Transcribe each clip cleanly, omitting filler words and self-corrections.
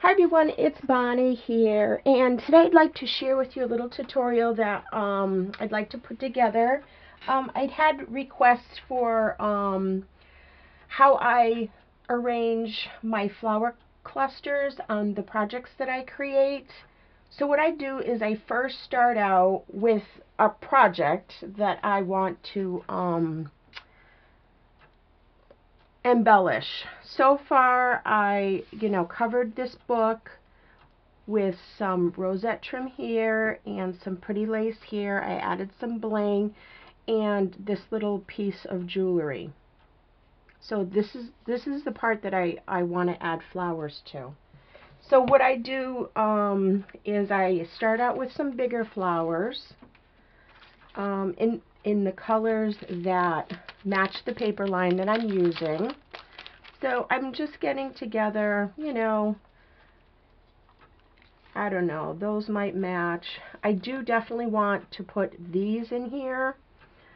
Hi everyone, it's Bonnie here, and today I'd like to share with you a little tutorial that I'd like to put together. I'd had requests for how I arrange my flower clusters on the projects that I create. So what I do is I first start out with a project that I want to embellish. So far I, covered this book with some rosette trim here and some pretty lace here. I added some bling and this little piece of jewelry. So this is the part that I want to add flowers to. So what I do is I start out with some bigger flowers in the colors that match the paper line that I'm using. So I'm just getting together, I don't know, those might match. I do definitely want to put these in here.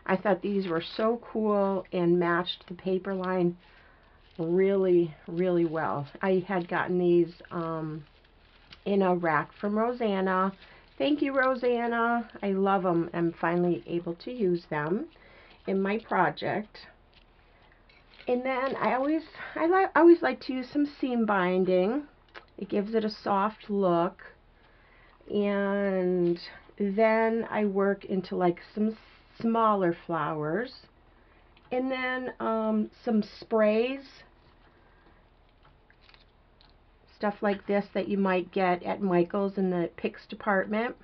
I thought these were so cool and matched the paper line really, really well. I had gotten these in a rack from Rosanna. Thank you, Rosanna. I love them. I'm finally able to use them in my project. And then I always like to use some seam binding. It gives it a soft look. And then I work into like some smaller flowers. And then some sprays. Stuff like this that you might get at Michael's in the picks department.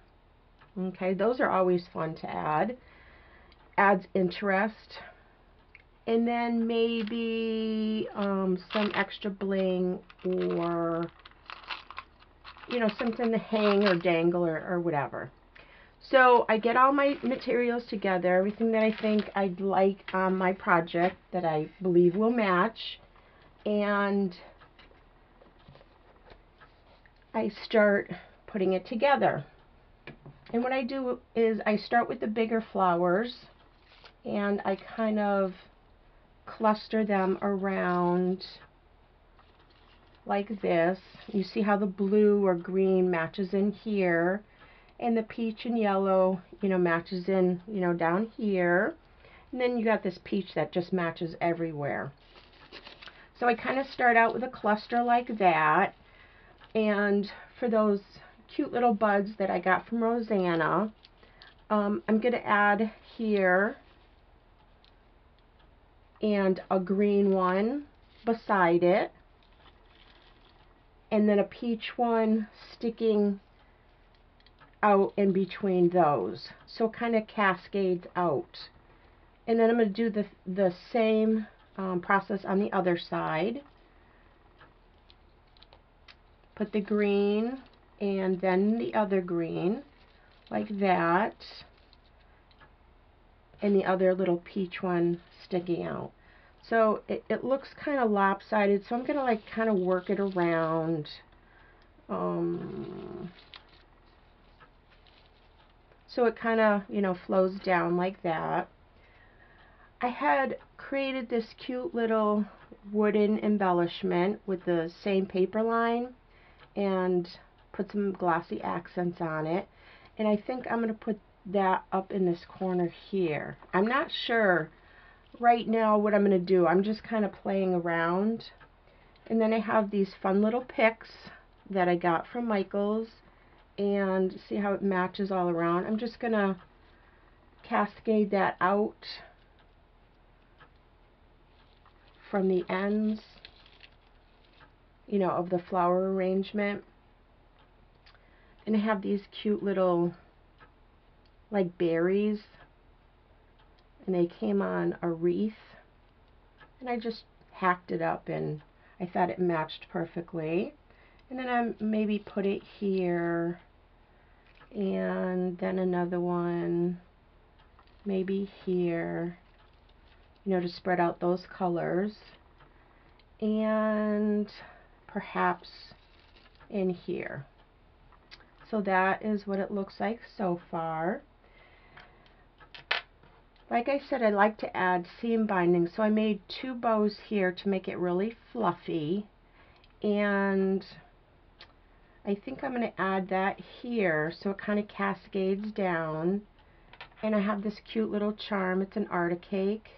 Okay, those are always fun to add. Adds interest. And then maybe some extra bling or, something to hang or dangle or whatever. So I get all my materials together, everything that I think I'd like on my project that I believe will match, and I start putting it together. And what I do is I start with the bigger flowers and I kind of cluster them around like this. You see how the blue or green matches in here, and the peach and yellow, matches in, down here. And then you got this peach that just matches everywhere. So I kind of start out with a cluster like that. And for those cute little buds that I got from Rosanna, I'm going to add here and a green one beside it, and then a peach one sticking out in between those, so it kind of cascades out. And then I'm going to do the same process on the other side. Put the green and then the other green like that, and the other little peach one sticking out. So it looks kind of lopsided, so I'm going to like kind of work it around. So it kind of, flows down like that. I had created this cute little wooden embellishment with the same paper line and put some glossy accents on it. And I think I'm going to put that up in this corner here. I'm not sure right now what I'm going to do. I'm just kind of playing around. And then I have these fun little picks that I got from Michael's, and see how it matches all around. I'm just going to cascade that out from the ends, of the flower arrangement. And I have these cute little like berries, and they came on a wreath, and I just hacked it up and I thought it matched perfectly. And then I maybe put it here, and then another one maybe here, to spread out those colors, and perhaps in here. So that is what it looks like so far. Like I said, I like to add seam binding, so I made 2 bows here to make it really fluffy. And I think I'm going to add that here so it kind of cascades down. And I have this cute little charm. It's an Arctic cake.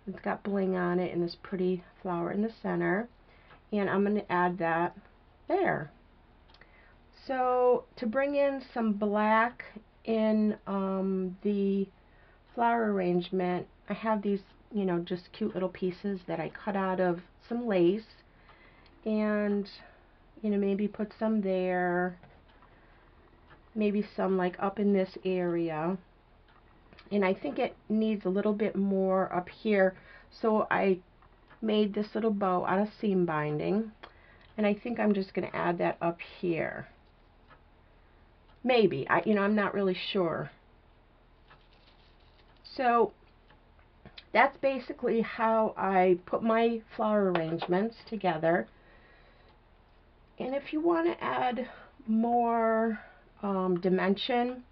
It's got bling on it and this pretty flower in the center. And I'm going to add that there. So to bring in some black in the flower arrangement, I have these, you know, just cute little pieces that I cut out of some lace. And, you know, maybe put some there. Maybe some like up in this area. And I think it needs a little bit more up here. So I made this little bow out of seam binding. And I think I'm just going to add that up here. Maybe. I'm not really sure. So that's basically how I put my flower arrangements together. And if you want to add more dimension,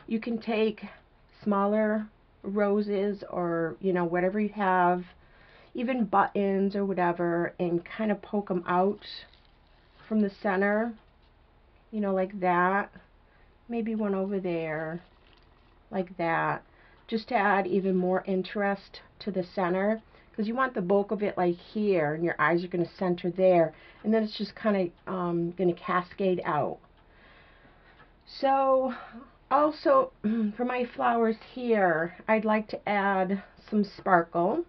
you can take smaller roses or, you know, whatever you have, even buttons or whatever, and kind of poke them out from the center, you know, like that. Maybe one over there, like that, just to add even more interest to the center, because you want the bulk of it like here, and your eyes are going to center there, and then it's just kind of going to cascade out. So also for my flowers here, I'd like to add some sparkle,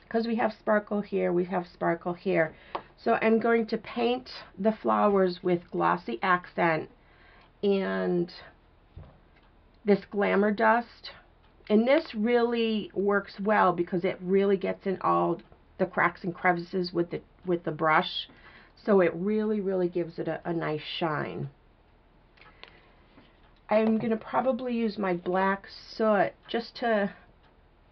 because we have sparkle here, we have sparkle here. So I'm going to paint the flowers with glossy accent and this glamour dust. And this really works well because it really gets in all the cracks and crevices with the brush. So it really gives it a nice shine. I'm going to probably use my black soot just to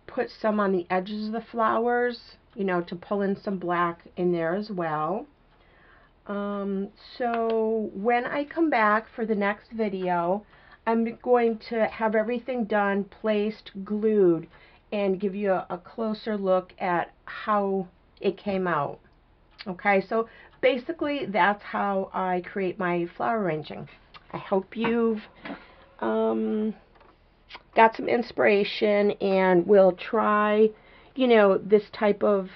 put some on the edges of the flowers, you know, to pull in some black in there as well. So when I come back for the next video, I'm going to have everything done, placed, glued, and give you a closer look at how it came out. Okay, so basically that's how I create my flower arranging. I hope you've got some inspiration and will try, you know, this type of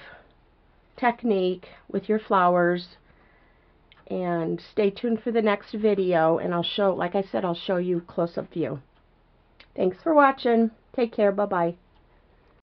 technique with your flowers. And stay tuned for the next video, and I'll show, like I said, I'll show you close-up view. Thanks for watching. Take care. Bye-bye.